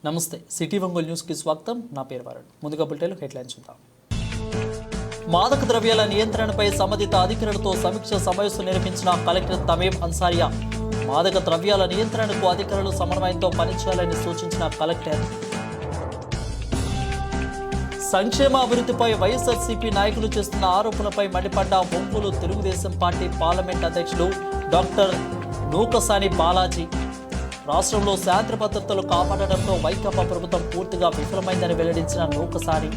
నమస్తే city Ongole news కి స్వాగతం. నా పేరు వరుణ్. ముందుగా బులెటిన్ హెడ్లైన్స్ చూద్దాం. మాదక ద్రవ్యాల నియంత్రణపై సంబంధిత అధికారులతో సమీక్ష సమావేశం నిర్వహించిన కలెక్టర్ తమీం అన్సారియా. మాదక ద్రవ్యాల నియంత్రణకు అధికారులు సమన్వయంతో పనిచేయాలని సూచించిన కలెక్టర్. సంక్షేమ అభివృద్ధిపై వైఎస్ఆర్సీపీ నాయకులు చేస్తున్న ఆరోపణలపై మండిపడ్డ ఒంగోలు తెలుగుదేశం పార్టీ పార్లమెంట్ అధ్యక్షుడు డాక్టర్ నూకసాని బాలాజీ. రాష్ట్రంలో శాంతి భద్రతలు కాపాడడంలో వైకాపా ప్రభుత్వం పూర్తిగా విఫలమైందని వెల్లడించిన నూకసాని.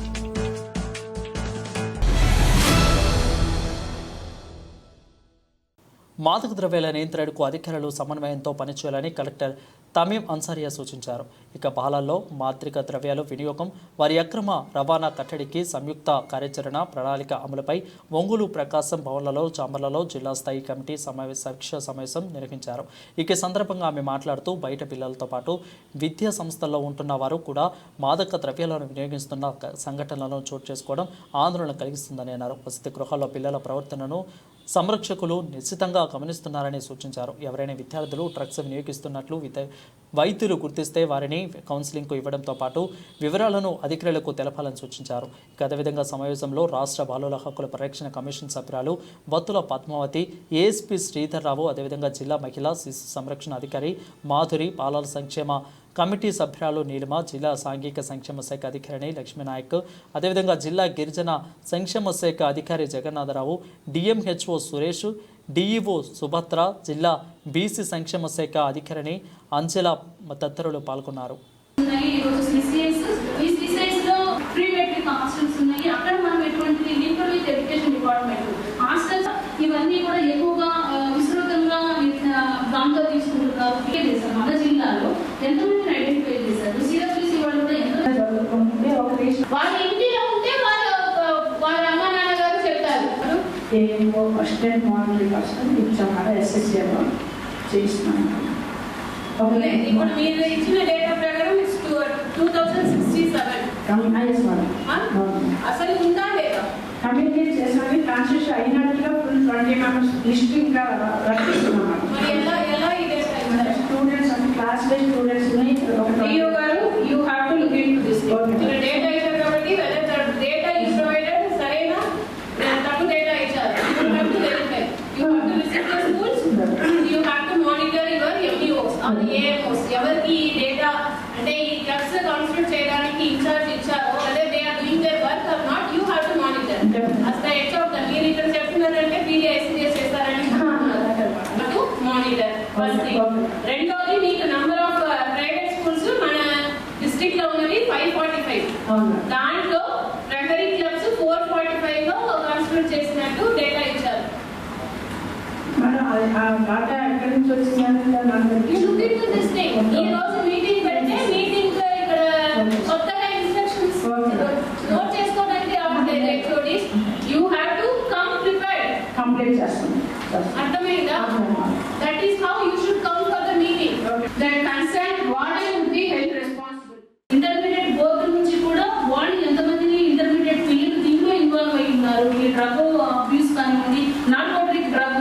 మాదక ద్రవ్యాల నియంత్రణకు అధికారులు సమన్వయంతో పనిచేయాలని కలెక్టర్ తమీం అన్సారియా సూచించారు. ఇక బాలల్లో మాదక ద్రవ్యాల వినియోగం, వారి అక్రమ రవాణా కట్టడికి సంయుక్త కార్యాచరణ ప్రణాళిక అమలుపై ఒంగోలు, ప్రకాశం భవన్లలో, చాంబర్లలో జిల్లా స్థాయి కమిటీ సమీక్ష సమావేశం నిర్వహించారు. ఈ సందర్భంగా ఆమె మాట్లాడుతూ బయట పిల్లలతో పాటు విద్యా సంస్థల్లో ఉంటున్న వారు కూడా మాదక ద్రవ్యాలను వినియోగిస్తున్న సంఘటనలను చోటు చేసుకోవడం ఆందోళన కలిగిస్తుందని అన్నారు. వసతి గృహాల్లో పిల్లల ప్రవర్తనను సంరక్షకులు నిశ్చితంగా గమనిస్తున్నారని సూచించారు. ఎవరైనా విద్యార్థులు డ్రగ్స్ వినియోగిస్తున్నట్లు వైద్యులు గుర్తిస్తే వారిని కౌన్సిలింగ్కు ఇవ్వడంతో పాటు వివరాలను అధికారులకు తెలపాలని సూచించారు. అదేవిధంగా సమావేశంలో రాష్ట్ర బాలుల హక్కుల పరిరక్షణ కమిషన్ సభ్యురాలు బత్తుల పద్మావతి, ఏఎస్పీ శ్రీధర్రావు, అదేవిధంగా జిల్లా మహిళా శిశు సంరక్షణ అధికారి మాధురి, బాలల సంక్షేమ కమిటీ సభ్యురాలు నీలిమ, జిల్లా సాంఘిక సంక్షేమ శాఖ అధికారిని లక్ష్మీనాయక్, అదేవిధంగా జిల్లా గిరిజన సంక్షేమ శాఖ అధికారి జగన్నాథరావు, డిఎంహెచ్ఓ సురేష్, డిఈఓ సుభద్ర, జిల్లా బీసీ సంక్షేమ శాఖ అధికారిని అంజల తదితరులు పాల్గొన్నారు. ఇవన్నీ కూడా ఎక్కువగా విస్తృతంగా దాంతో తీసుకుంటున్నారు. మన జిల్లాలో ఎంతమందిని ఐడెంటిఫై చేశారు? సిడబ్ల్యూసీ వాళ్ళు కూడా వాళ్ళ ఇంటిలో ఉంటే వాళ్ళ అమ్మ నాన్నగారు చెప్తారు. ఏమో ఫస్ట్ అండ్ మార్నింగ్ పర్సన్ ఇచ్చాము ఎస్ఎస్ఏలో చేస్తున్నాను. ఇప్పుడు మీరు ఇచ్చిన డేటా ప్రకారం 2067 అసలు ఉందా లేదా? కమ్యూనికేట్ చేసామని ట్రాన్స్లేషన్ అయినట్టుగా ఫుల్ 20 మెంబర్స్ లిస్ట్ ఇంకా రక్షిస్తున్నాం. స్టూడెంట్స్ అంటే class wise students you have to look into this. Data ఇచ్చారు కాబట్టి డేటా ఈజ్ ప్రొవైడెడ్ సరైన తప్పు డేటా ఇచ్చారు. You have to verify, you have to visit the schools, you have to monitor your MEOs or AMOs. ఎవరికి ఈ data అంటే ఈ drugs consult చేయడానికి ఇన్ఛార్జ్ ఇచ్చారో అదే they are doing their work or not, you have to monitor. అసలు ఎట్లా అవుతుంది? మీరు ఇక్కడ చెప్తున్నారంటే పీడిఎస్సీఎస్ చేస్తారని మానిటర్. ఫస్ట్ రెండోది, మీకు నంబర్ ఆఫ్ ప్రైవేట్ స్కూల్స్ మన డిస్ట్రిక్ట్ లో ఉన్నవి 545. దాంట్లో ప్రైమరీ క్లబ్స్ 445 లో కన్సిడర్ చేసినట్టు డేటా ఇచ్చారు. ఈ రోజు మీటింగ్ పెడితే మీటింగ్ ఇక్కడ కొత్తగా ఇన్స్ట్రక్షన్స్ నోట్ చేసుకోవడానికి రావట్లేదు. Actually you have to come prepared. Complete చేస్తాం. అర్థమైందా? That is how you should come for the meeting. That concern what would be health responsible. Intermediate board నుంచి కూడా వాళ్ళు ఎంతమందిని ఇంటర్మీడియట్ పిల్లలు దీంట్లో ఇన్వాల్వ్ అయి ఉన్నారు, ఈ డ్రగ్ అబ్యూస్ కానివ్వండి, narcotic drug,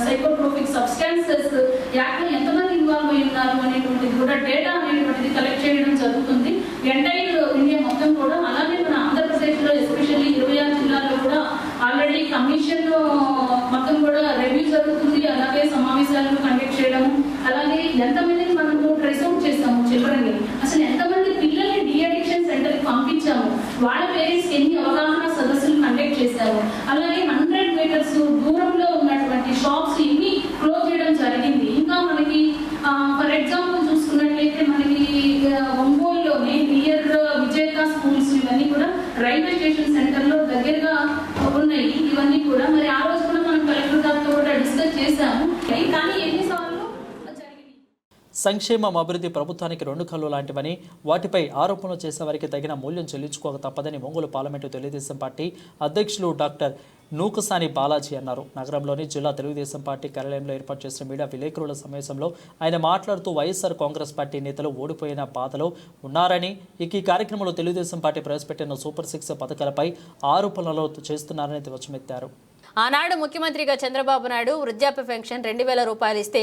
psychotropic substances act లో ఎంతమంది ఇన్వాల్వ్ అయి ఉన్నారు అనేటువంటిది కూడా డేటా అనేటువంటిది కలెక్ట్ చేయడం జరుగుతుంది. ఎంటైర్ ఇండియా మొత్తం కూడా. అలాగే మన ఆంధ్రప్రదేశ్ లో ఎస్పెషల్లీ 26 జిల్లాల్లో కూడా ఆల్రెడీ కమిషన్ మొత్తం కూడా రివ్యూ జరుగుతుంది. అలాగే సమావేశాలను కండక్ట్ చేయడం, అలాగే ఎంతమందిని మనము ట్రేస్ అవుట్ చేస్తాము చిల్డ్రన్, అసలు ఎంతమంది పిల్లల్ని డీఅడిక్షన్ సెంటర్ కి పంపించాము, వాళ్ళ పేరెంట్స్ ఎన్ని అవగాహన సదస్సులు కండక్ట్ చేశారు, అలాగే 100 మీటర్స్ దూరంలో ఉన్నటువంటి షాప్స్ ఇన్ని క్లోజ్ చేయడం జరిగింది. ఇంకా మనకి ఫర్ ఎగ్జాంపుల్ చూసుకున్నట్లయితే మనకి ఒంగోలులోనే నియర్ విజేత స్కూల్స్ ఇవన్నీ కూడా రైల్వే స్టేషన్ సెంటర్ లో దగ్గరగా ఉన్నాయి. ఇవన్నీ కూడా మరి ఆ రోజు కూడా మనం కలెక్టర్ గారితో కూడా డిస్కస్ చేశాము. కానీ ఎన్నిసార్లు సంక్షేమం, అభివృద్ధి ప్రభుత్వానికి 2 కళ్ళు లాంటివని, వాటిపై ఆరోపణలు చేసేవారికి తగిన మూల్యం చెల్లించుకోక తప్పదని ఒంగోలు పార్లమెంటు తెలుగుదేశం పార్టీ అధ్యక్షులు డాక్టర్ నూకసాని బాలాజీ అన్నారు. నగరంలోని జిల్లా తెలుగుదేశం పార్టీ కార్యాలయంలో ఏర్పాటు చేసిన మీడియా విలేకరుల సమావేశంలో ఆయన మాట్లాడుతూ వైఎస్ఆర్ కాంగ్రెస్ పార్టీ నేతలు ఓడిపోయిన బాధలో ఉన్నారని, ఈ కార్యక్రమంలో తెలుగుదేశం పార్టీ ప్రవేశపెట్టిన సూపర్ 6 పథకాలపై ఆరోపణలు చేస్తున్నారని ధ్వజమెత్తారు. ఆనాడు ముఖ్యమంత్రిగా చంద్రబాబు నాయుడు వృద్ధాప్య పెన్షన్ 2,000 రూపాయలు ఇస్తే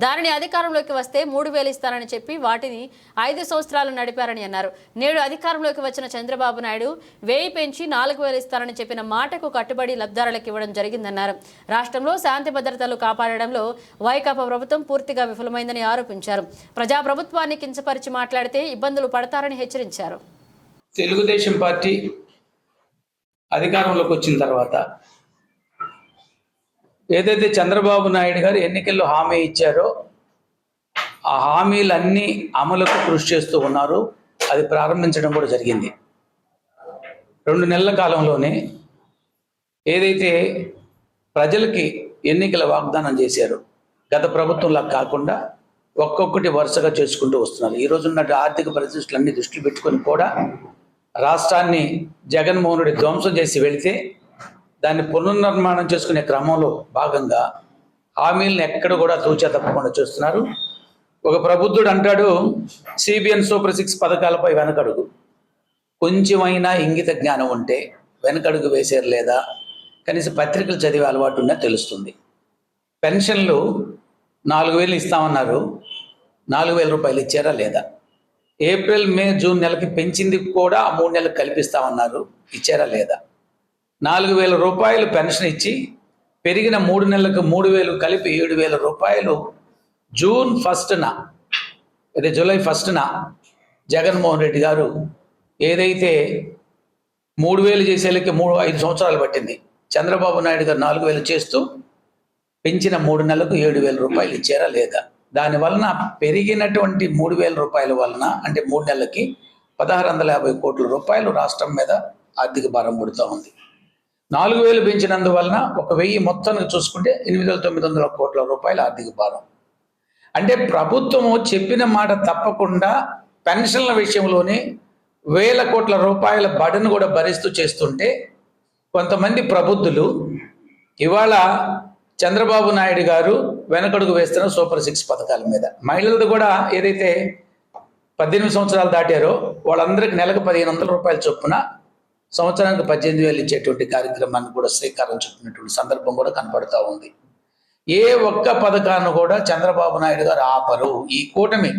దానిని అధికారంలోకి వస్తే 3,000 ఇస్తానని చెప్పి వాటిని 5 సంవత్సరాలు నడిపారని అన్నారు. నేడు అధికారంలోకి వచ్చిన చంద్రబాబు నాయుడు 1000 పెంచి 4,000 ఇస్తానని చెప్పిన మాటకు కట్టుబడి లబ్ధారులకు ఇవ్వడం జరిగిందన్నారు. రాష్ట్రంలో శాంతి భద్రతలు కాపాడడంలో వైకాపా ప్రభుత్వం పూర్తిగా విఫలమైందని ఆరోపించారు. ప్రజాప్రభుత్వాన్ని కించపరిచి మాట్లాడితే ఇబ్బందులు పడతారని హెచ్చరించారు. తెలుగుదేశం పార్టీ అధికారంలోకి వచ్చిన తర్వాత ఏదైతే చంద్రబాబు నాయుడు గారు ఎన్నికల్లో హామీ ఇచ్చారో ఆ హామీలన్నీ అమలుకు కృషి చేస్తూ ఉన్నారు. అది ప్రారంభించడం కూడా జరిగింది. 2 నెలల కాలంలోనే ఏదైతే ప్రజలకి ఎన్నికల వాగ్దానం చేశారో గత ప్రభుత్వంలా కాకుండా ఒక్కొక్కటి వరుసగా చేసుకుంటూ వస్తున్నారు. ఈ రోజున్న ఆర్థిక పరిస్థితులన్నీ దృష్టిలో పెట్టుకొని కూడా రాష్ట్రాన్ని జగన్మోహన్ రెడ్డి ధ్వంసం చేసి వెళితే దాన్ని పునర్నిర్మాణం చేసుకునే క్రమంలో భాగంగా హామీలను ఎక్కడ కూడా తూచా తప్పకుండా చేస్తున్నారు. ఒక ప్రబుద్ధుడు అంటాడు, సిబిఎన్ సూపర్ 6 పథకాలపై వెనకడుగు. కొంచెమైనా ఇంగిత జ్ఞానం ఉంటే వెనకడుగు వేసారు లేదా కనీసం పత్రికలు చదివే అలవాటు ఉన్నా తెలుస్తుంది. పెన్షన్లు 4,000 ఇస్తామన్నారు, 4,000 రూపాయలు ఇచ్చారా లేదా? ఏప్రిల్, మే, జూన్ నెలకి పెంచింది కూడా 3 నెలలకు కల్పిస్తామన్నారు, ఇచ్చారా లేదా? 4,000 రూపాయలు పెన్షన్ ఇచ్చి పెరిగిన 3 నెలలకు 3,000 కలిపి 7,000 రూపాయలు జూన్ 1న అదే జూలై 1న జగన్మోహన్ రెడ్డి గారు ఏదైతే 3,000 చేసేలకి 5 సంవత్సరాలు పట్టింది. చంద్రబాబు నాయుడు గారు 4,000 చేస్తూ పెంచిన 3 నెలలకు 7,000 రూపాయలు ఇచ్చారా లేదా? దానివలన పెరిగినటువంటి 3,000 రూపాయల వలన అంటే 3 నెలలకి 1,650 కోట్ల రూపాయలు రాష్ట్రం మీద ఆర్థిక భారం పడుతూ ఉంది. 4,000 పెంచినందువలన 1,000 మొత్తానికి చూసుకుంటే 8,900 కోట్ల రూపాయల ఆర్థిక భారం. అంటే ప్రభుత్వము చెప్పిన మాట తప్పకుండా పెన్షన్ల విషయంలోనే 1,000 కోట్ల రూపాయల బడను కూడా భరిస్తూ చేస్తుంటే కొంతమంది ప్రబుద్ధులు ఇవాళ చంద్రబాబు నాయుడు గారు వెనకడుగు వేస్తున్న సూపర్ 6 పథకాల మీద మహిళలది కూడా ఏదైతే 18 సంవత్సరాలు దాటారో వాళ్ళందరికీ నెలకు 1,500 రూపాయల చొప్పున సంవత్సరానికి 18,000 ఇచ్చేటువంటి కార్యక్రమాన్ని కూడా శ్రీకారం చుట్టినటువంటి సందర్భం కూడా కనపడుతూ ఉంది. ఏ ఒక్క పథకాన్ని కూడా చంద్రబాబు నాయుడు గారు ఆపరు. ఈ కూటమి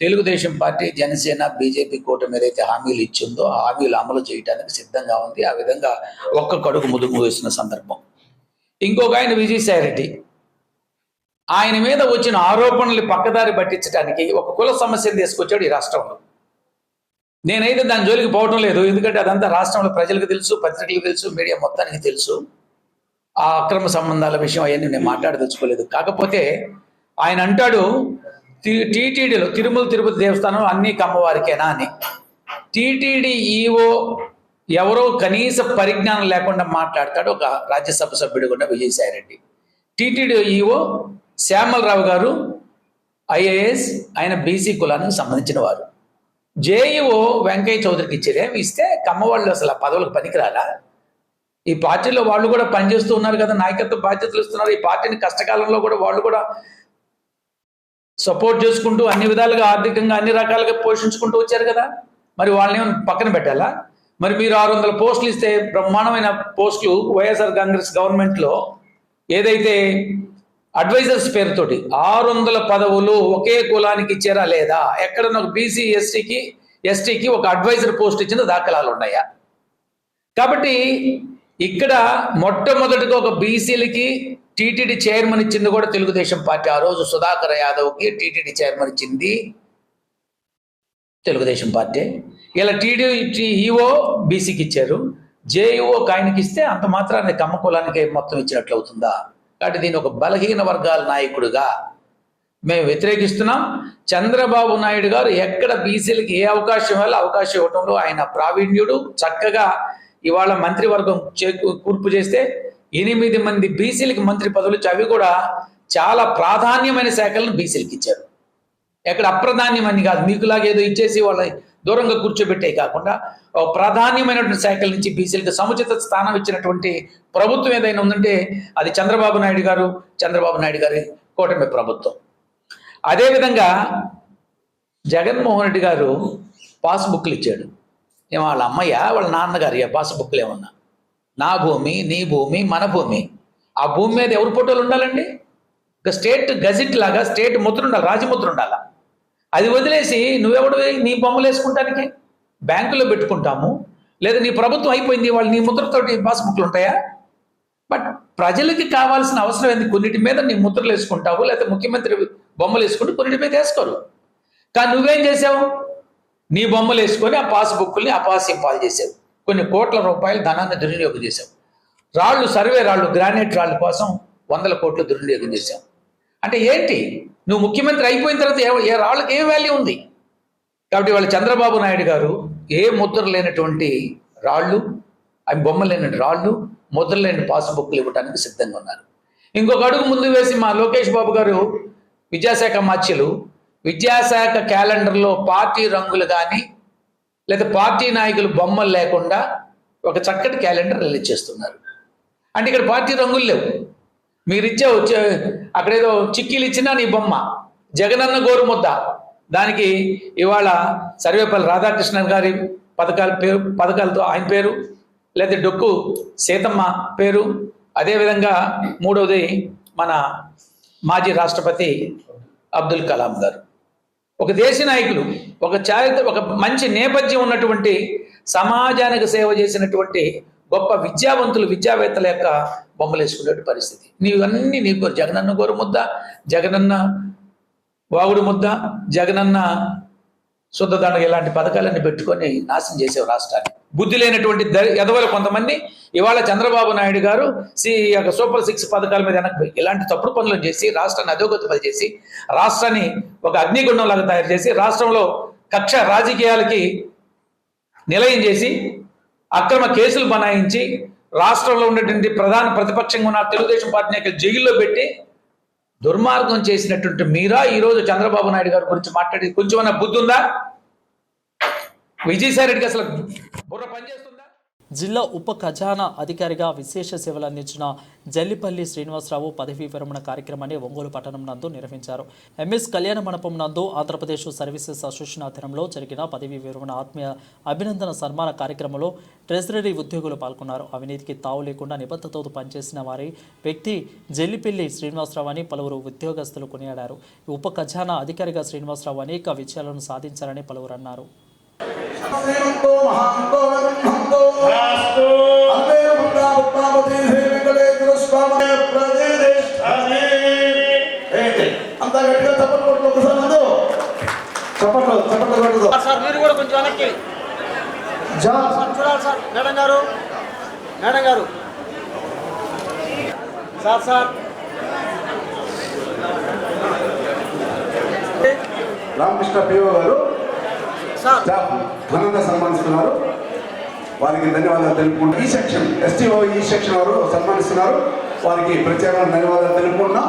తెలుగుదేశం పార్టీ, జనసేన, బీజేపీ కూటమి ఏదైతే హామీలు ఇచ్చిందో ఆ హామీలు అమలు చేయడానికి సిద్ధంగా ఉంది. ఆ విధంగా ఒక్క కడుగు ముందుకు వేసిన సందర్భం. ఇంకొక ఆయన విజయసాయి రెడ్డి, ఆయన మీద వచ్చిన ఆరోపణలు పక్కదారి పట్టించడానికి ఒక కుల సమస్యను తీసుకొచ్చాడు ఈ రాష్ట్రంలో. నేనైతే దాని జోలికి పోవటం లేదు, ఎందుకంటే అదంతా రాష్ట్రంలో ప్రజలకు తెలుసు, పత్రికలకు తెలుసు, మీడియా మొత్తానికి తెలుసు. ఆ అక్రమ సంబంధాల విషయం అవన్నీ నేను మాట్లాడదలుచుకోలేదు. కాకపోతే ఆయన అంటాడు టీటీడీలో తిరుమల తిరుపతి దేవస్థానం అన్ని కమ్మవారికేనా అని. టీటీడీ ఈఓ ఎవరో కనీస పరిజ్ఞానం లేకుండా మాట్లాడతాడు ఒక రాజ్యసభ సభ్యుడు కూడా విజయసాయి రెడ్డి. టీటీడీ ఈఓ శ్యామలరావు గారు ఐఏఎస్, ఆయన బీసీ కులానికి సంబంధించిన వారు. జేఈఓ వెంకయ్య చౌదరికి ఇస్తే కమ్మవాళ్ళు అసలు ఆ పదవులకు పనికిరాలా? ఈ పార్టీలో వాళ్ళు కూడా పనిచేస్తూ ఉన్నారు కదా, నాయకత్వ బాధ్యతలు ఇస్తున్నారు. ఈ పార్టీని కష్టకాలంలో కూడా వాళ్ళు కూడా సపోర్ట్ చేసుకుంటూ అన్ని విధాలుగా ఆర్థికంగా అన్ని రకాలుగా పోషించుకుంటూ వచ్చారు కదా, మరి వాళ్ళని పక్కన పెట్టాలా? మరి మీరు 600 పోస్టులు ఇస్తే బ్రహ్మాండమైన పోస్టులు వైఎస్ఆర్ కాంగ్రెస్ గవర్నమెంట్లో ఏదైతే అడ్వైజర్స్ పేరుతోటి 600 పదవులు ఒకే కులానికి ఇచ్చారా లేదా? ఎక్కడన్నా ఒక బీసీ ఎస్టీకి ఒక అడ్వైజర్ పోస్ట్ ఇచ్చిన దాఖలాలు ఉన్నాయా? కాబట్టి ఇక్కడ మొట్టమొదటిగా ఒక బీసీలకి టీటీడీ చైర్మన్ ఇచ్చింది కూడా తెలుగుదేశం పార్టీ. ఆ రోజు సుధాకర్ యాదవ్కి టీటీడీ చైర్మన్ ఇచ్చింది తెలుగుదేశం పార్టీ. ఇలా టీడీ ఈఓ బీసీకి ఇచ్చారు, జేఈఓ ఆయనకి ఇస్తే అంత మాత్రాన్ని కమ్మ కులానికి మొత్తం ఇచ్చినట్లు అవుతుందా? కాబట్టి దీన్ని ఒక బలహీన వర్గాల నాయకుడిగా మేము వ్యతిరేకిస్తున్నాం. చంద్రబాబు నాయుడు గారు ఎక్కడ బీసీలకి ఏ అవకాశం వల్ల అవకాశం ఇవ్వడంలో ఆయన ప్రావీణ్యుడు. చక్కగా ఇవాళ మంత్రివర్గం కూర్పు చేస్తే 8 మంది బీసీలకి మంత్రి పదవులు ఇచ్చి అవి కూడా చాలా ప్రాధాన్యమైన శాఖలను బీసీలకి ఇచ్చారు. ఎక్కడ అప్రాధాన్యమని కాదు, మీకులాగా ఏదో ఇచ్చేసి వాళ్ళని దూరంగా కూర్చోబెట్టే కాకుండా ప్రాధాన్యమైనటువంటి శాఖల నుంచి బీసీలకు సముచిత స్థానం ఇచ్చినటువంటి ప్రభుత్వం ఏదైనా ఉందంటే అది చంద్రబాబు నాయుడు గారి కూటమి ప్రభుత్వం. అదేవిధంగా జగన్మోహన్ రెడ్డి గారు పాస్బుక్లు ఇచ్చాడు. వాళ్ళ అమ్మయ్య వాళ్ళ నాన్నగారి పాస్బుక్లు ఏమన్నా? నా భూమి, నీ భూమి, మన భూమి. ఆ భూమి మీద ఎవరి ఫోటోలు ఉండాలండి? ఒక స్టేట్ గజెట్ లాగా స్టేట్ ముద్ర ఉండాలి, రాజముద్ర ఉండాలి. అది వదిలేసి నువ్వెవడు నీ బొమ్మలు వేసుకుంటానికి? బ్యాంకులో పెట్టుకుంటాము, లేదా నీ ప్రభుత్వం అయిపోయింది, వాళ్ళు నీ ముద్రతోటి పాస్బుక్లు ఉంటాయా? బట్ ప్రజలకి కావాల్సిన అవసరం ఏంది? కొన్నిటి మీద నీ ముద్రలు వేసుకుంటావు, లేదా ముఖ్యమంత్రి బొమ్మలు వేసుకుంటూ కొన్నిటి మీద వేసుకోరు. కానీ నువ్వేం చేసావు? నీ బొమ్మలు వేసుకొని ఆ పాస్బుక్ని అపాసింపాలు చేసావు. కొన్ని కోట్ల రూపాయల ధనాన్ని దుర్వినియోగం చేసావు. రాళ్ళు, సర్వే రాళ్ళు, గ్రానైట్ రాళ్ళ కోసం 100 కోట్లు దుర్వినియోగం చేశావు. అంటే ఏంటి? నువ్వు ముఖ్యమంత్రి అయిపోయిన తర్వాత ఏ రాళ్ళకి ఏం వాల్యూ ఉంది? కాబట్టి వాళ్ళు చంద్రబాబు నాయుడు గారు ఏ ముద్ర లేనటువంటి రాళ్ళు, అవి బొమ్మలు లేని రాళ్ళు, ముద్ర లేని పాస్బుక్లు ఇవ్వడానికి సిద్ధంగా ఉన్నారు. ఇంకొక అడుగు ముందు వేసి మా లోకేష్ బాబు గారు విద్యాశాఖ మార్చులు విద్యాశాఖ క్యాలెండర్లో పార్టీ రంగులు కానీ లేదా పార్టీ నాయకులు బొమ్మలు లేకుండా ఒక చక్కటి క్యాలెండర్ రిలీజ్ చేస్తున్నారు. అంటే ఇక్కడ పార్టీ రంగులు లేవు. మీరిచ్చే అక్కడేదో చిక్కీలు ఇచ్చినా నీ బొమ్మ, జగనన్న గోరు ముద్ద, దానికి ఇవాళ సర్వేపల్లి రాధాకృష్ణన్ గారి పథకాలతో ఆయన పేరు, లేదా డొక్కు సీతమ్మ పేరు, అదేవిధంగా మూడవది మన మాజీ రాష్ట్రపతి అబ్దుల్ కలాం గారు. ఒక దేశ నాయకులు, ఒక మంచి నేపథ్యం ఉన్నటువంటి, సమాజానికి సేవ చేసినటువంటి గొప్ప విద్యావంతులు, విద్యావేత్తల యొక్క బొమ్మలు వేసుకునే పరిస్థితి. నీవన్నీ నీకు జగనన్న గోరు ముద్ద, జగనన్న వాగుడు ముద్ద, జగనన్న శుద్ధదండగ ఇలాంటి పథకాలన్నీ పెట్టుకొని నాశనం చేసేవి రాష్ట్రాన్ని. బుద్ధి లేనటువంటి ఎదవలు కొంతమంది ఇవాళ చంద్రబాబు నాయుడు గారు సూపర్ 6 పథకాల మీద వెనక్కి ఇలాంటి తప్పుడు పనులు చేసి రాష్ట్రాన్ని అధోగతి చేసి, రాష్ట్రాన్ని ఒక అగ్నిగుండంలాగా తయారు చేసి, రాష్ట్రంలో కక్ష రాజకీయాలకి నిలయం చేసి, అక్రమ కేసులు బనాయించి, రాష్ట్రంలో ఉన్నటువంటి ప్రధాన ప్రతిపక్షంగా ఉన్న తెలుగుదేశం పార్టీ నాయకులు జైల్లో పెట్టి దుర్మార్గం చేసినటువంటి మీరా ఈరోజు చంద్రబాబు నాయుడు గారి గురించి మాట్లాడి కొంచెమన్నా బుద్ధి ఉందా? విజయసాయి రెడ్డికి అసలు బుర్ర పనిచేస్తుందా? జిల్లా ఉప ఖజానా అధికారిగా విశేష సేవలు అందించిన జల్లిపల్లి శ్రీనివాసరావు పదవీ విరమణ కార్యక్రమాన్ని ఒంగోలు పట్టణం నందు నిర్వహించారు. ఎంఎస్ కళ్యాణ మండపం నందు ఆంధ్రప్రదేశ్ సర్వీసెస్ అసోసియేషన్ ఆధ్వర్యంలో జరిగిన పదవీ విరమణ ఆత్మీయ అభినందన సన్మాన కార్యక్రమంలో ట్రెజరీ ఉద్యోగులు పాల్గొన్నారు. అవినీతికి తావు లేకుండా నిబద్ధతతో పనిచేసిన వారి వ్యక్తి జల్లిపల్లి శ్రీనివాసరావు అని పలువురు ఉద్యోగస్తులు కొనియాడారు. ఉప ఖజానా అధికారిగా శ్రీనివాసరావు అనేక విజయాలను సాధించారని పలువురు అన్నారు. సార్ మీరు కూడా కొంచెం వెనక్కి చూడాలి సార్. మేడం గారు సార్ రామకృష్ణ పిఓ గారు స్టాఫ్ ఘనంగా సన్మానిస్తున్నారు. వారికి ధన్యవాదాలు తెలుపుకుంటూ ఈ సెక్షన్ ఎస్టీఓ ఈ సెక్షన్ వారు సన్మానిస్తున్నారు. వారికి ప్రత్యేకమైన ధన్యవాదాలు తెలుపుకుంటున్నాం.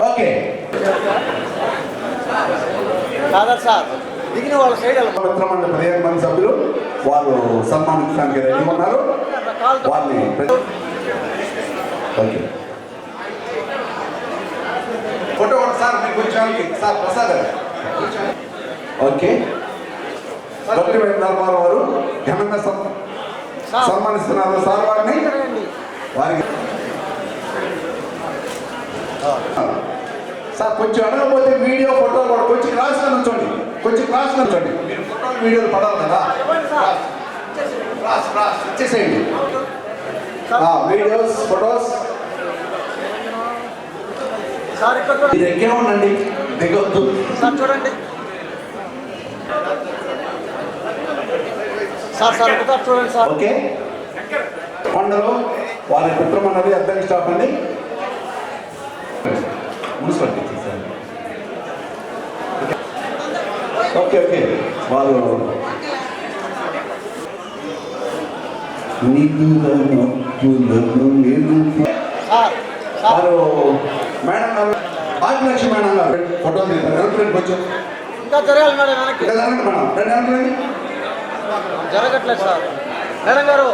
ఓకే సార్ దిగిన వాళ్ళ సైడ్ మిత్రమండలి 15 మంది సభ్యులు వాళ్ళు సన్మానించడానికి రెడీ ఉన్నారు. వాళ్ళని ఓకే ఫోటో సార్ మీకు కొంచెం సార్ ప్రసాద్ గారు ఓకే భక్తి వెంకటరామారావు వారు ఘనంగా సన్మానిస్తున్నారు సార్ వారిని. వారికి సార్ కొంచెం అనకపోతే వీడియో ఫోటో కూడా కొంచెం క్లాస్గా నుంచోండి, మీరు ఫోటోలు వీడియోలు పడాలి కదా, ఇచ్చేసేయండి వీడియోస్ ఫొటోస్. ఇది ఎక్కే ఉండండి, దిగొద్దు సార్. చూడండి సార్ చూడండి సార్. ఓకే కొండలు వారి మిత్రమన్నది అద్దెకి స్టాఫ్ అండి. మున్సిపాలిటీ ఓకే వాళ్ళు వారు మేడం గారు ఆదిలక్ష్మి మేడం గారు ఫోటో తీస్తారు. కొంచెం ఇంకా జరగాలి మేడం, వెనక్కి మేడం జరగట్లేదు సార్. మేడం గారు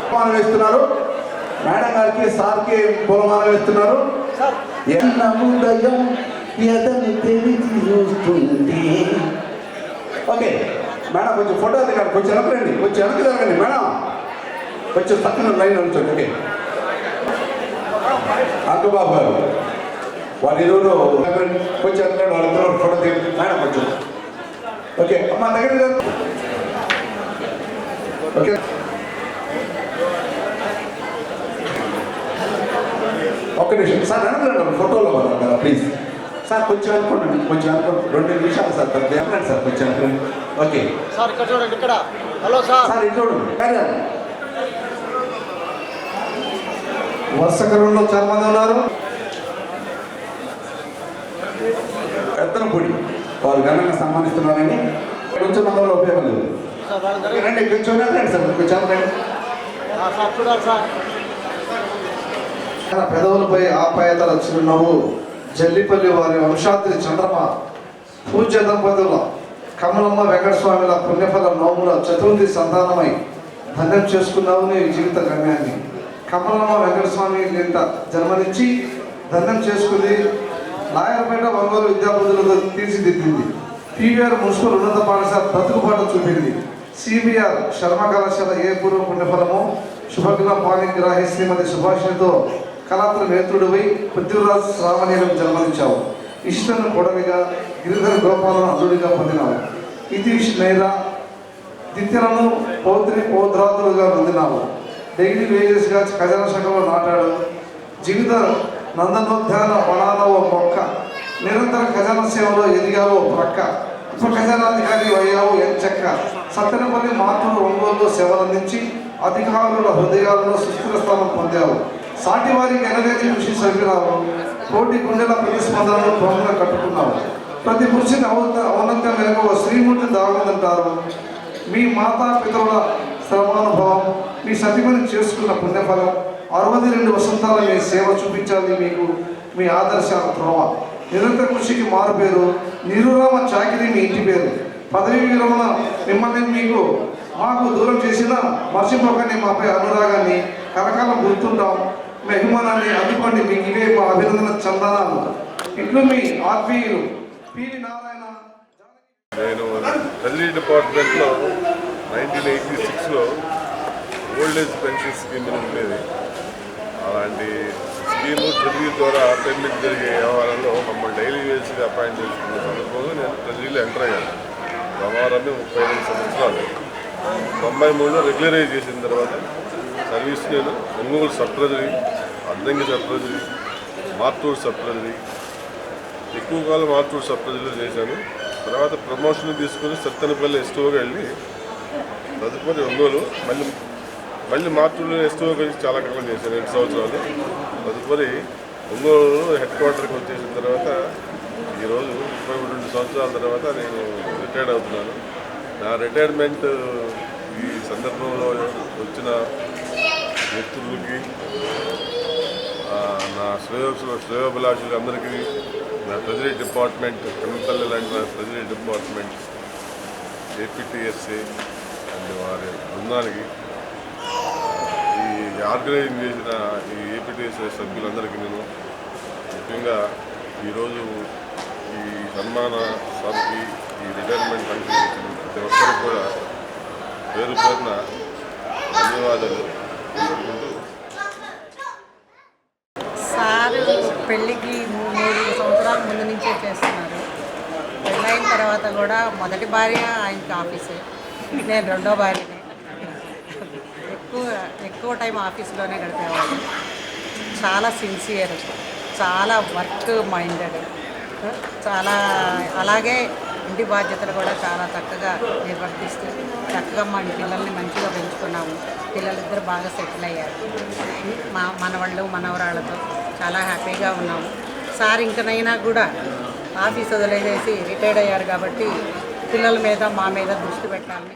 పూలమాల వేస్తున్నారు. మేడం గారికి సార్కి పూలమాల వేస్తున్నారు. ఎన్న ఉదయం ఎదని తెలిసి చూస్తుంది ఓకే మేడం కొంచెం ఫోటో దిగాలి, కొంచెం వెనక్కి రండి, కొంచెం వెనక్కి జరగండి మేడం, కొంచెం పక్కన లైన్ ఉంచండి. ఓకే అంకబాబు గారు వారి ఇరువురు కొంచెం వెనక్కి వాళ్ళిద్దరు ఫోటో దిగండి మేడం కొంచెం. ఓకే అమ్మ దగ్గర ఓకే ఒక్క నిమిషం సార్ వెనక్కి ఫోటోలో కదా ప్లీజ్ సార్, కొంచెం అనుకోండి, కొంచెం అనుకోండి, 2 నిమిషాలు సార్, పెద్ద చెప్పండి సార్, కొంచెం అనుకోండి. ఓకే సార్ ఇక్కడ చూడండి, ఇక్కడ హలో సార్. సార్ ఇది చూడండి, వరుస క్రమంలో చాలా మంది ఉన్నారు. ఎత్తనపూడి వారు ఘనంగా సన్మానిస్తున్నారని కొంచెం మందిలో ఉపయోగం లేదు. సార్ వాళ్ళ దగ్గర రండి కొంచెం రండి సార్, కొంచెం రండి. సార్ చూడాలి సార్. తన పెదవులపై ఆప్యాయతల చిరునవ్వు జల్లిపల్లి వారి వంశాద్రి చంద్రమ పూజ్య దంపతుల కమలమ్మ వెంకటస్వామిల పుణ్యఫల నోముల చతుర్థి సంతానమై ధన్యం చేసుకున్నావు నీ జీవిత గమ్యాన్ని. కమలమ్మ వెంకటస్వామి లింట జన్మనిచ్చి ధన్యం చేసుకుంది. నాయర్పేట ఒంగోలు విద్యాబుద్ధులతో తీర్చిదిద్దింది. పీవీఆర్ మున్సిపల్ ఉన్నత పాఠశాల బ్రతుకుబాట చూపింది. సిబిఆర్ శర్మ కళాశాల ఏ పూర్వ పుణ్యఫలము శుభగ్న పాణిగ్రాహి శ్రీమతి సుభాషిణితో కళాత్ర నేత్రుడిపై పృథ్వీరాజ్ శ్రావణీయులకు జన్మనిచ్చావు. ఇష్టను కొడవిగా గిరిధర గోపాలను అల్లుడిగా పొందినావు. ఇతీష్ నైరా దిత్యలను పౌద్రాతులుగా పొందినావు. డైలీ వేజెస్గా ఖజానా శాఖలో నాటాడు. జీవిత నందనోద్యాన వనాలవ మొక్క నిరంతర ఖజానా సేవలో ఎదిగావో ప్రక్క ఉప ఖజానాధికారి అయ్యావు ఎంచక్క. సత్తెనపల్లి మార్పులు ఒంగోలులో సేవలందించి అధికారుల హృదయాలలో సుస్థిర స్థానం పొందావు. సాటివారికి ఎనలేని కృషి సరిపినావు. కోటి గుండెల ప్రతిస్పందనను క్రమంగా కట్టుకున్నావు. ప్రతి పురుషుని ఔన్నత మేరకు శ్రీమూర్తి దాగుందంటారు. మీ మాతా పితరుల శ్రమానుభవం, మీ సతిమని చేసుకున్న పుణ్యఫలం, 62 వసంతాల మీ సేవ చూపించాలి మీకు మీ ఆదర్శాల త్రోవ. నిరంతర కృషికి మారు పేరు, నిరురామ చాకిరి మీ ఇంటి పేరు. పదవీ విరమణ మిమ్మల్ని మాకు దూరం చేసిన మర్చిపోకండి మాపై అనురాగాన్ని, కలకాలం గుర్తుంటాం మీ అభిమానాన్ని. అందుకోండి మీకు ఇవే మా అభినందన చందనాలు. ఇట్లు మీ ఆత్మీయులు పివి నారాయణ. నేను ట్రెజరీ డిపార్ట్మెంట్లో 1986లో ఓల్డ్ ఏజ్ పెన్షన్ స్కీమ్ ఉండేది. అలాంటి స్కీము ట్రెజరీ ద్వారా పేమెంట్ జరిగే వ్యవహారంలో మమ్మల్ని డైలీ వేస్గా అపాయింట్ చేసుకున్న సందర్భంలో నేను ట్రెజరీలో ఎంటర్ అయ్యాను. వ్యవహారాన్ని 35 సంవత్సరాలు. 93లో రెగ్యులరైజ్ చేసిన తర్వాత సర్వీస్ నేను Ongole sub treasury, Addanki sub treasury, Martur sub treasury, ఎక్కువ కాలం మార్టూరు సబ్ ట్రెజరీలో చేశాను. తర్వాత ప్రమోషన్ తీసుకుని సత్తెనపల్లి ఎస్టోగా వెళ్ళి తదుపరి ఒంగోలు మళ్ళీ మార్టూరులో ఎస్టోగా చాలా కాలం చేశాను, 2 సంవత్సరాలు. తదుపరి ఒంగోలు హెడ్ క్వార్టర్కి వచ్చేసిన తర్వాత ఈరోజు 32 సంవత్సరాల తర్వాత నేను రిటైర్డ్ అవుతున్నాను. నా రిటైర్మెంట్ ఈ సందర్భంలో వచ్చిన వ్యక్తులకి, నా శ్రేయోభిలాషులు అందరికీ, నా ట్రెజరీ డిపార్ట్మెంట్ కమిపల్లి లాంటి నా ట్రెజరీ డిపార్ట్మెంట్, ఏపీటీఎస్ఏ అండ్ వారి బృందానికి, ఈ ఆర్గనైజింగ్ చేసిన ఈ ఏపీటీఎస్ఏ సభ్యులందరికీ నేను ముఖ్యంగా ఈరోజు ఈ సన్మాన సభకి, ఈ రిటైర్మెంట్ ఫంక్షన్ ఇచ్చిన ప్రతి ఒక్కరికి కూడా పేరు పేరున ధన్యవాదాలు తెలుపుకుంటూ. సారు పెళ్ళికి 3 సంవత్సరాల ముందు నుంచే చేస్తున్నారు. పెళ్ళైన తర్వాత కూడా మొదటి భార్య ఆయనకి ఆఫీసే, నేను రెండో భార్యనే. ఎక్కువ టైం ఆఫీస్లోనే గడిపేవాళ్ళు. చాలా సిన్సియర్, చాలా వర్క్ మైండెడ్, చాలా అలాగే ఇంటి బాధ్యతలు కూడా చాలా చక్కగా నిర్వర్తిస్తూ చక్కగా మా పిల్లల్ని మంచిగా పెంచుకున్నాము. పిల్లలిద్దరు బాగా సెటిల్ అయ్యారు. మనవాళ్ళు మనవరాళ్ళతో చాలా హ్యాపీగా ఉన్నాము. సార్ ఇంకనైనా కూడా ఆఫీస్ వదిలేసేసి రిటైర్డ్ అయ్యారు కాబట్టి పిల్లల మీద మా మీద దృష్టి పెట్టాలని.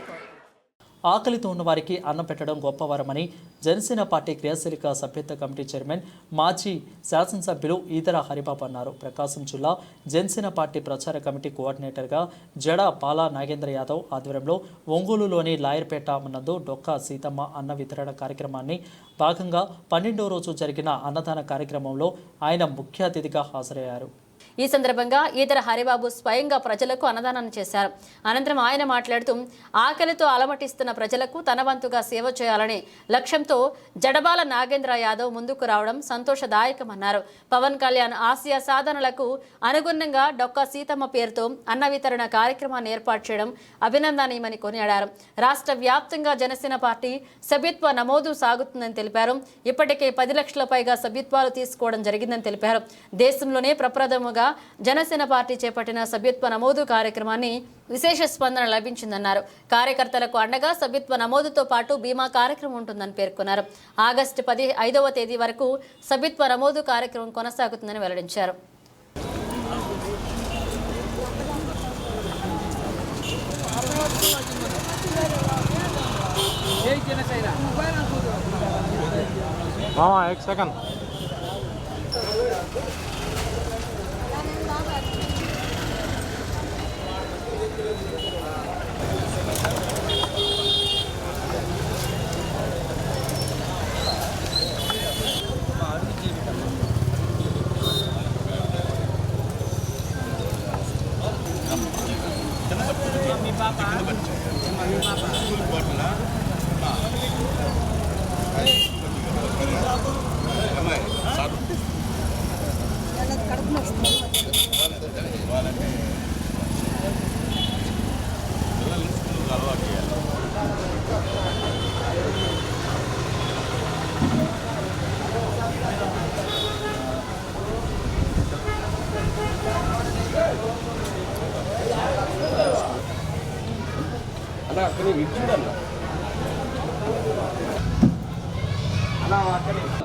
ఆకలితో ఉన్న వారికి అన్నం పెట్టడం గొప్పవరమని జనసేన పార్టీ క్రియాశీలక సభ్యత్వ కమిటీ చైర్మన్ మాజీ శాసనసభ్యులు ఈదర హరిబాబు అన్నారు. ప్రకాశం జిల్లా జనసేన పార్టీ ప్రచార కమిటీ కోఆర్డినేటర్గా జడ బాలా నాగేంద్ర యాదవ్ ఆధ్వర్యంలో ఒంగోలులోని లాయర్పేట నందు డొక్కా సీతమ్మ అన్న వితరణ కార్యక్రమాన్ని భాగంగా 12వ రోజు జరిగిన అన్నదాన కార్యక్రమంలో ఆయన ముఖ్య అతిథిగా హాజరయ్యారు. ఈ సందర్భంగా ఈతర హరిబాబు స్వయంగా ప్రజలకు అన్నదానం చేశారు. అనంతరం ఆయన మాట్లాడుతూ ఆకలితో అలమటిస్తున్న ప్రజలకు తన వంతుగా సేవ చేయాలనే లక్ష్యంతో జడబాల నాగేంద్ర యాదవ్ ముందుకు రావడం సంతోషదాయకమన్నారు. పవన్ కళ్యాణ్ ఆసియా సాధనలకు అనుగుణంగా డొక్కా సీతమ్మ పేరుతో అన్న వితరణ కార్యక్రమాన్ని ఏర్పాటు చేయడం అభినందనీయమని కొనియాడారు. రాష్ట్ర వ్యాప్తంగా జనసేన పార్టీ సభ్యత్వ నమోదు సాగుతుందని తెలిపారు. ఇప్పటికే 10 లక్షల పైగా సభ్యత్వాలు తీసుకోవడం జరిగిందని తెలిపారు. దేశంలోనే ప్రప్రథముగా జనసేన పార్టీ చేపట్టిన సభ్యత్వ నమోదు కార్యక్రమాన్ని విశేష స్పందన లభించిందన్నారు. కార్యకర్తలకు అండగా సభ్యత్వ నమోదుతో పాటు బీమా కార్యక్రమం ఉంటుందని పేర్కొన్నారు. ఆగస్టు 15వ తేదీ వరకు సభ్యత్వ నమోదు కార్యక్రమం కొనసాగుతుందని వెల్లడించారు.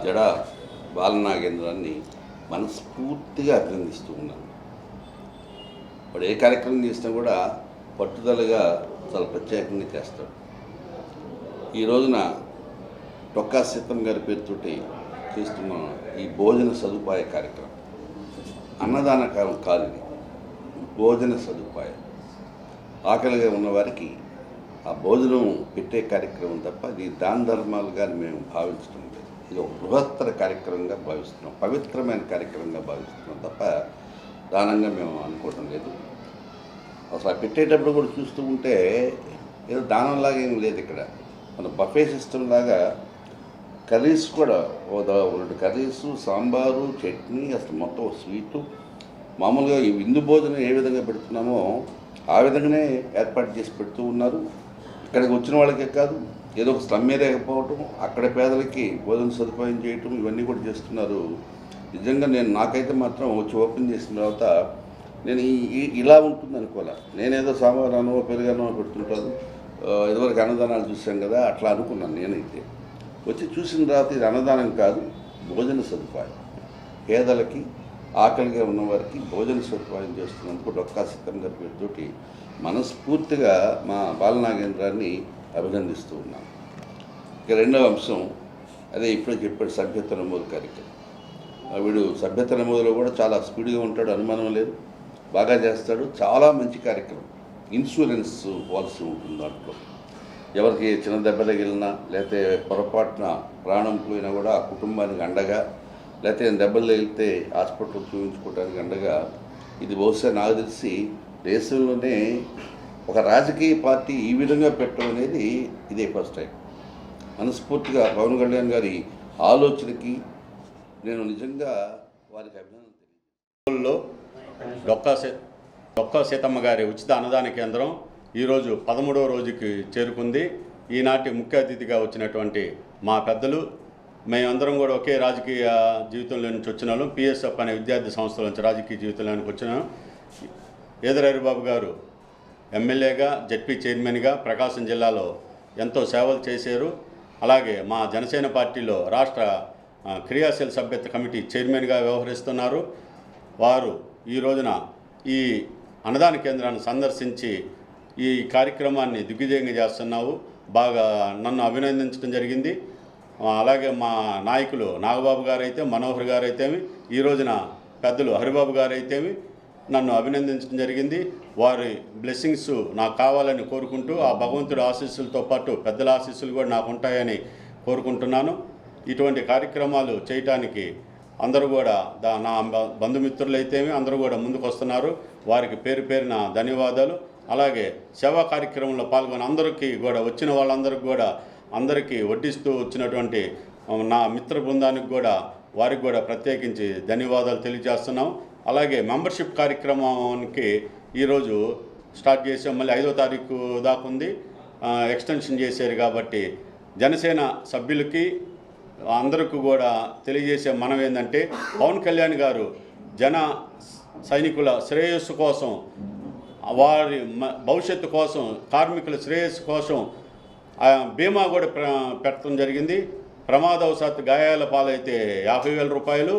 జడ బాలనాగేంద్రాన్ని మనస్ఫూర్తిగా అభినందిస్తూ ఉన్నాను. వాడు ఏ కార్యక్రమం చేసినా కూడా పట్టుదలగా చాలా ప్రత్యేకంగా చేస్తాడు. ఈ రోజున డొక్కా సీతమ్మ గారి పేరుతోటి చేస్తున్న ఈ భోజన సదుపాయ కార్యక్రమం అన్నదాన కాదు, ఇది భోజన సదుపాయం. ఆకలిగా ఉన్నవారికి ఆ భోజనం పెట్టే కార్యక్రమం తప్ప ఇది దాన ధర్మాలుగా మేము భావించడం లేదు. ఇది ఒక బృహత్తర కార్యక్రమంగా భావిస్తున్నాం, పవిత్రమైన కార్యక్రమంగా భావిస్తున్నాం తప్ప దానంగా మేము అనుకోవడం లేదు. అసలు పెట్టేటప్పుడు కూడా చూస్తూ ఉంటే ఏదో దానంలాగా ఏం లేదు. ఇక్కడ మన బఫే సిస్టమ్ లాగా కర్రీస్ కూడా 2 కర్రీసు, సాంబారు, చట్నీ, అసలు మొత్తం స్వీటు, మామూలుగా ఈ విందు భోజనం ఏ విధంగా పెడుతున్నామో ఆ విధంగానే ఏర్పాటు చేసి పెడుతూ ఉన్నారు. ఇక్కడికి వచ్చిన వాళ్ళకే కాదు, ఏదో ఒక స్లమ్ ఏరియా పోవటం, అక్కడ పేదలకి భోజన సదుపాయం చేయటం, ఇవన్నీ కూడా చేస్తున్నారు. నిజంగా నాకైతే మాత్రం వచ్చి ఓపెన్ చేసిన తర్వాత నేను ఇలా ఉంటుంది అనుకోలే. నేనేదో సాంబారానో పెరుగానో పెడుతుంటాను, ఇదివరకు అన్నదానాలు చూసాం కదా, అట్లా అనుకున్నాను. నేనైతే వచ్చి చూసిన తర్వాత ఇది అన్నదానం కాదు, భోజన సదుపాయం. పేదలకి, ఆకలిగా ఉన్నవారికి భోజన సదుపాయం చేస్తున్నందుకు డొక్కా సీతమ్మ గారి పేరుతోటి మనస్ఫూర్తిగా మా బాలనాగేంద్రాన్ని అభినందిస్తూ ఉన్నాను. ఇక రెండవ అంశం అదే ఇప్పుడే చెప్పాడు, సభ్యత్వ నమోదు కార్యక్రమం. వీడు సభ్యత్వ నమోదులో కూడా చాలా స్పీడ్గా ఉంటాడు, అనుమానం లేదు, బాగా చేస్తాడు. చాలా మంచి కార్యక్రమం. ఇన్సూరెన్స్ పాలసీ ఉంటుంది దాంట్లో. ఎవరికి చిన్న దెబ్బ తగిలినా లేకపోతే పొరపాటున ప్రాణం పోయినా కూడా ఆ కుటుంబానికి అండగా, లేకపోతే దెబ్బలు తగిలితే హాస్పిటల్ చూపించుకోవడానికి అండగా. ఇది బహుశా నాకు తెలిసి దేశంలోనే ఒక రాజకీయ పార్టీ ఈ విధంగా పెట్టడం అనేది ఇదే ఫస్ట్ టైం. మనస్ఫూర్తిగా పవన్ కళ్యాణ్ గారి ఆలోచనకి నేను నిజంగా వారికి అభినందన తెలియజేస్తున్నాను. డొక్కా సీతమ్మ గారి ఉచిత అన్నదాన కేంద్రం ఈరోజు 13వ రోజుకి చేరుకుంది. ఈనాటి ముఖ్య అతిథిగా వచ్చినటువంటి మా పెద్దలు, మేమందరం కూడా ఒకే రాజకీయ జీవితంలో నుంచి వచ్చిన వాళ్ళం. పిఎస్ఎఫ్ అనే విద్యార్థి సంస్థల నుంచి రాజకీయ జీవితంలోనికి వచ్చినాం. ఈదర హరిబాబు గారు ఎమ్మెల్యేగా, జెడ్పీ చైర్మన్గా ప్రకాశం జిల్లాలో ఎంతో సేవలు చేశారు. అలాగే మా జనసేన పార్టీలో రాష్ట్ర క్రియాశీల సభ్యత్వ కమిటీ చైర్మన్గా వ్యవహరిస్తున్నారు. వారు ఈ రోజున ఈ అన్నదాన కేంద్రాన్ని సందర్శించి ఈ కార్యక్రమాన్ని దిగ్విజయంగా చేస్తున్నావు, బాగా నన్ను అభినందించడం జరిగింది. అలాగే మా నాయకులు నాగబాబు గారైతే, మనోహర్ గారైతేమి, ఈ రోజున పెద్దలు హరిబాబు గారైతేమి నన్ను అభినందించడం జరిగింది. వారి బ్లెస్సింగ్స్ నాకు కావాలని కోరుకుంటూ, ఆ భగవంతుడి ఆశీస్సులతో పాటు పెద్దల ఆశీస్సులు కూడా నాకు ఉంటాయని కోరుకుంటున్నాను. ఇటువంటి కార్యక్రమాలు చేయటానికి అందరూ కూడా నా బంధుమిత్రులైతేమి అందరూ కూడా ముందుకు వస్తున్నారు. వారికి పేరు పేరున ధన్యవాదాలు. అలాగే సేవా కార్యక్రమంలో పాల్గొని అందరికీ కూడా వచ్చిన వాళ్ళందరికీ కూడా అందరికీ వడ్డిస్తూ వచ్చినటువంటి నా మిత్ర బృందానికి కూడా వారికి కూడా ప్రత్యేకించి ధన్యవాదాలు తెలియజేస్తున్నాం. అలాగే మెంబర్షిప్ కార్యక్రమానికి ఈరోజు స్టార్ట్ చేసాం. మళ్ళీ 5వ తారీఖు దాకా ఉంది, ఎక్స్టెన్షన్ చేశారు. కాబట్టి జనసేన సభ్యులకి అందరికీ కూడా తెలియజేసే మనం ఏంటంటే పవన్ కళ్యాణ్ గారు జన సైనికుల శ్రేయస్సు కోసం, వారి భవిష్యత్తు కోసం, కార్మికుల శ్రేయస్సు కోసం బీమా కూడా పెట్టడం జరిగింది. ప్రమాదవశాత్తు గాయాల పాలైతే 50,000 రూపాయలు,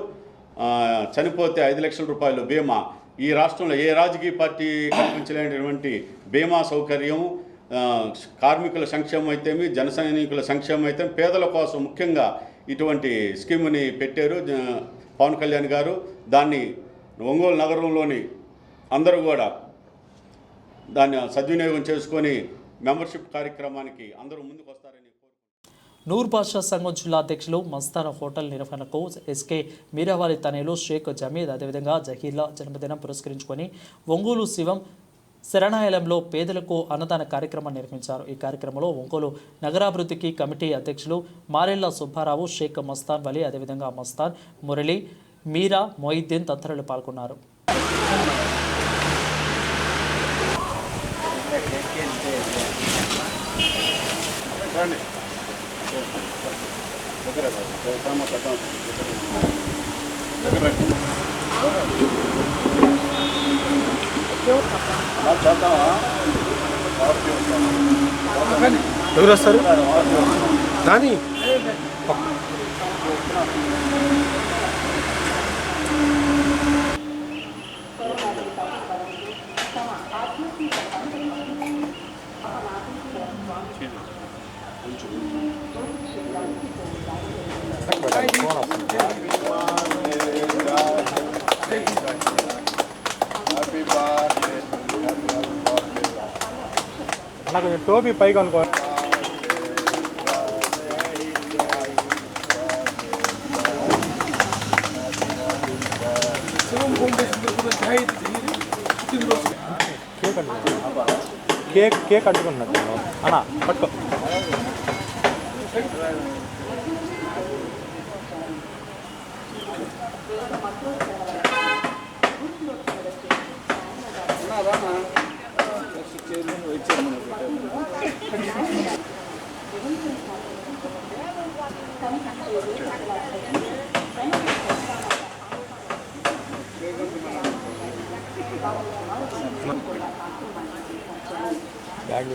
చనిపోతే 5 లక్షల రూపాయలు బీమా. ఈ రాష్ట్రంలో ఏ రాజకీయ పార్టీ కల్పించలేనటువంటి బీమా సౌకర్యం కార్మికుల సంక్షేమం అయితేమి, జన సైనికుల సంక్షేమం అయితే పేదల కోసం ముఖ్యంగా ఇటువంటి స్కీమ్ని పెట్టారు పవన్ కళ్యాణ్ గారు. దాన్ని ఒంగోలు నగరంలోని అందరూ కూడా దాన్ని సద్వినియోగం చేసుకొని మెంబర్షిప్ కార్యక్రమానికి అందరూ ముందుకు వస్తారని నూర్ బాషా సంఘం జిల్లా అధ్యక్షులు మస్తాన్ హోటల్ నిర్వహణకు ఎస్కే మీరావారి తనయులు షేక్ జమీద్ అదేవిధంగా జహీర్ల జన్మదినం పురస్కరించుకొని ఒంగోలు శివం శరణాలయంలో పేదలకు అన్నదాన కార్యక్రమం నిర్వహించారు. ఈ కార్యక్రమంలో ఒంగోలు నగరాభివృద్ధికి కమిటీ అధ్యక్షులు మారెళ్ల సుబ్బారావు, షేక్ మస్తాన్ వలి, అదేవిధంగా మస్తాన్, మురళి, మీరా, మొయిద్దీన్ తదితరులు పాల్గొన్నారు. ఎవరు వస్తారు కానీ నాకు కొంచెం టోపీ పైకి అనుకో. కేక్ అంటుకున్నట్టు అన్నా పట్టుకో. బ్యాగ్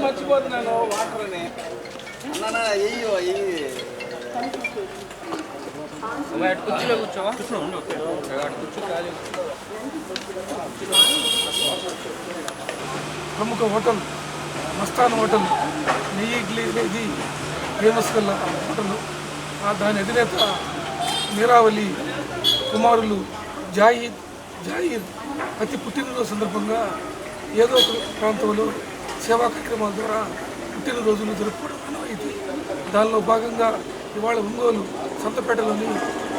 మర్చిపోతున్నాను వాటర్ కుర్చీలో కూర్చోవా కూర్చో ఖాళీ ప్రముఖ హోటల్ మస్తాన్ హోటల్ నెయ్యి ఇడ్లీ అనేది ఫేమస్ గల హోటల్. దాని అధినేత మీరావళి కుమారులు జాహీర్ ప్రతి పుట్టినరోజు సందర్భంగా ఏదో ఒక ప్రాంతంలో సేవా కార్యక్రమాల ద్వారా పుట్టినరోజులు జరుపుకోవడం అనేది. దానిలో భాగంగా ఇవాళ ఒంగోలు సంతపేటలోని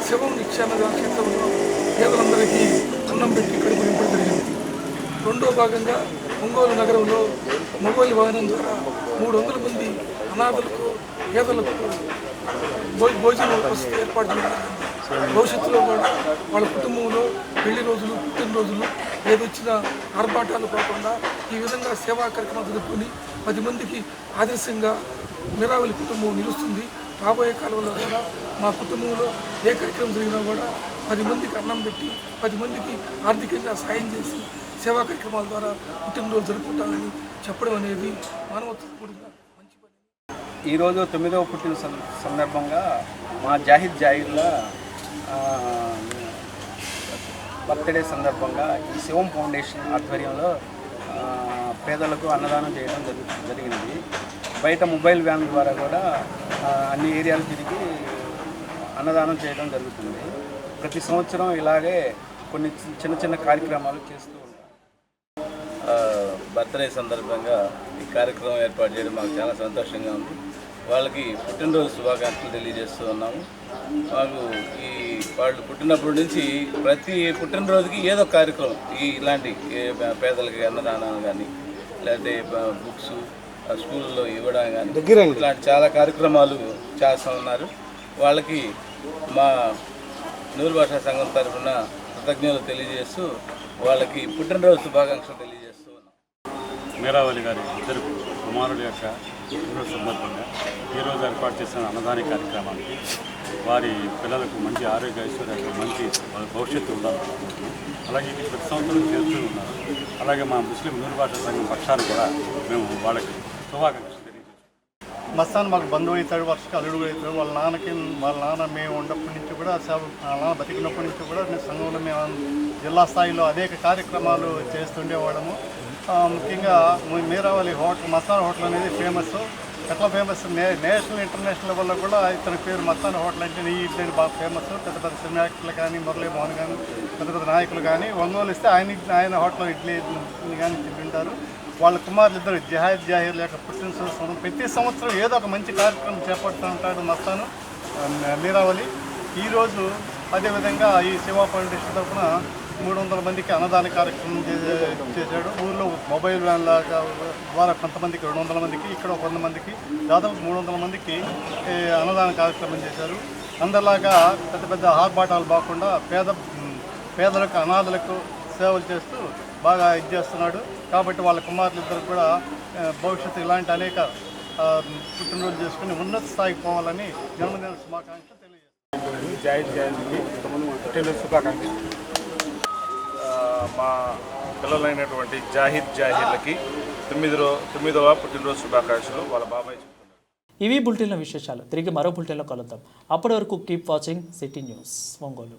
శివం నిత్యాన్నదాన క్షేత్రంలో పేదలందరికీ అన్నం పెట్టి కడుపు నింపడం జరిగింది. రెండో భాగంగా ఒంగోలు నగరంలో మొబైల్ వాహనం ద్వారా 300 మంది అనాథలకు పేదలకు భోజన వసతి ఏర్పాటు చేయడం. భవిష్యత్తులో కూడా వాళ్ళ కుటుంబంలో పెళ్లి రోజులు పుట్టినరోజులు ఏదొచ్చినా ఆర్భాటాలు కాకుండా ఈ విధంగా సేవా కార్యక్రమాలు జరుపుకొని 10 మందికి ఆదర్శంగా మీరావళి కుటుంబం నిలుస్తుంది. రాబోయే కాలంలో కూడా మా కుటుంబంలో ఏ కార్యక్రమం జరిగినా కూడా 10 మందికి అన్నం పెట్టి 10 మందికి ఆర్థికంగా సాయం చేసి సేవా కార్యక్రమాల ద్వారా పుట్టినరోజు జరుపుకుంటామని చెప్పడం అనేది మానవత్వం కూడిన మంచి పని. ఈరోజు 9వ పుట్టిన సందర్భంగా మా జాహీర్ల బర్త్డే సందర్భంగా ఈ శివం ఫౌండేషన్ ఆధ్వర్యంలో పేదలకు అన్నదానం చేయడం జరిగినది. బయట మొబైల్ వ్యాన్ ద్వారా కూడా అన్ని ఏరియాలు తిరిగి అన్నదానం చేయడం జరుగుతుంది. ప్రతి సంవత్సరం ఇలాగే కొన్ని చిన్న కార్యక్రమాలు చేస్తూ ఉంటాం. బర్త్డే సందర్భంగా ఈ కార్యక్రమం ఏర్పాటు చేయడం మాకు చాలా సంతోషంగా ఉంది. వాళ్ళకి పుట్టినరోజు శుభాకాంక్షలు తెలియజేస్తూ ఉన్నాము. మాకు వాళ్ళు పుట్టినప్పటి నుంచి ప్రతి పుట్టినరోజుకి ఏదో కార్యక్రమం ఇలాంటి పేదలకి అన్నదానం కానీ లేకపోతే బుక్స్ స్కూల్లో ఇవ్వడం కానీ ఇలాంటి చాలా కార్యక్రమాలు చేస్తూ ఉన్నారు. వాళ్ళకి మా నూరు భాషా సంఘం తరఫున కృతజ్ఞతలు తెలియజేస్తూ వాళ్ళకి పుట్టినరోజు శుభాకాంక్షలు తెలియజేస్తూ ఉన్నాం. మీరావళి గారి ఇద్దరు కుమారుల యొక్క పుట్టినరోజు సందర్భంగా ఈరోజు ఏర్పాటు చేసిన అన్నదాన కార్యక్రమానికి వారి పిల్లలకు మంచి ఆరోగ్య ఐశ్వర్యాలు మంచి భవిష్యత్తు ఉండాలనుకుంటున్నాం. అలాగే ఇది ప్రతి సంవత్సరం చేస్తూ ఉన్నారు. అలాగే మా ముస్లిం నూరు భాషా సంఘం పక్షాన్ని కూడా మేము వాళ్ళకి శుభాకాంక్షలు తెలియజేస్తాం. మస్తాన్ మాకు బంధువు అవుతాడు, వర్షకు అల్లుడు అవుతాడు. వాళ్ళ నాన్న మేము ఉన్నప్పటి నుంచి కూడా వాళ్ళ నాన్న బతికినప్పటి నుంచి కూడా మేము సంఘంలో మేము జిల్లా స్థాయిలో అనేక కార్యక్రమాలు చేస్తుండేవాళ్ళము. ముఖ్యంగా మీరావళి హోటల్ మస్తాన్ హోటల్ అనేది ఫేమస్. ఎట్లా ఫేమస్ నేషనల్ ఇంటర్నేషనల్ లెవెల్లో కూడా ఇతని పేరు మస్తాన్ హోటల్ అంటే నెయ్యి ఇడ్లీ బాగా ఫేమస్. పెద్ద పెద్ద సినిమా యాక్టర్లు కానీ మురళీ మోహన్ కానీ పెద్ద నాయకులు కానీ ఒంగోలు ఇస్తే ఆయన హోటల్లో ఇడ్లీ కానీ తింటారు. వాళ్ళ కుమారులు ఇద్దరు జాహీర్ యొక్క పుట్టినరోజు ప్రతి సంవత్సరం ఏదో ఒక మంచి కార్యక్రమం చేపడుతూ ఉంటాడు మస్తాను మీరావళి. ఈరోజు అదేవిధంగా ఈ శివ ఫౌండేషన్ తరఫున 300 మందికి అన్నదాన కార్యక్రమం చేశాడు. ఊళ్ళో మొబైల్ వ్యాన్ల ద్వారా కొంతమందికి 200 మందికి, ఇక్కడ 100 మందికి, దాదాపు 300 మందికి అన్నదాన కార్యక్రమం చేశారు. అందరిలాగా పెద్ద పెద్ద ఆర్భాటాలు బాకుండా పేదలకు అనాథలకు సేవలు చేస్తూ బాగా చేస్తున్నాడు. కాబట్టి వాళ్ళ కుమారులు ఇద్దరు కూడా భవిష్యత్తు ఇలాంటి అనేక పుట్టినరోజు చేసుకుని ఉన్నత స్థాయికి పోవాలని జన్మదిన శుభాకాంక్షలు తెలియజేస్తాను. జాహీర్కి పుట్టినరోజు శుభాకాంక్షలు. మా పిల్లలైనటువంటి జాహీర్లకి 9వ పుట్టినరోజు శుభాకాంక్షలు వాళ్ళ బాబాయ్ చెప్తున్నారు. ఇవి బులెటిన్ల విశేషాలు. తిరిగి మరో బులెటిన్లో కలుద్దాం. అప్పటి వరకు keep watching city news Ongole.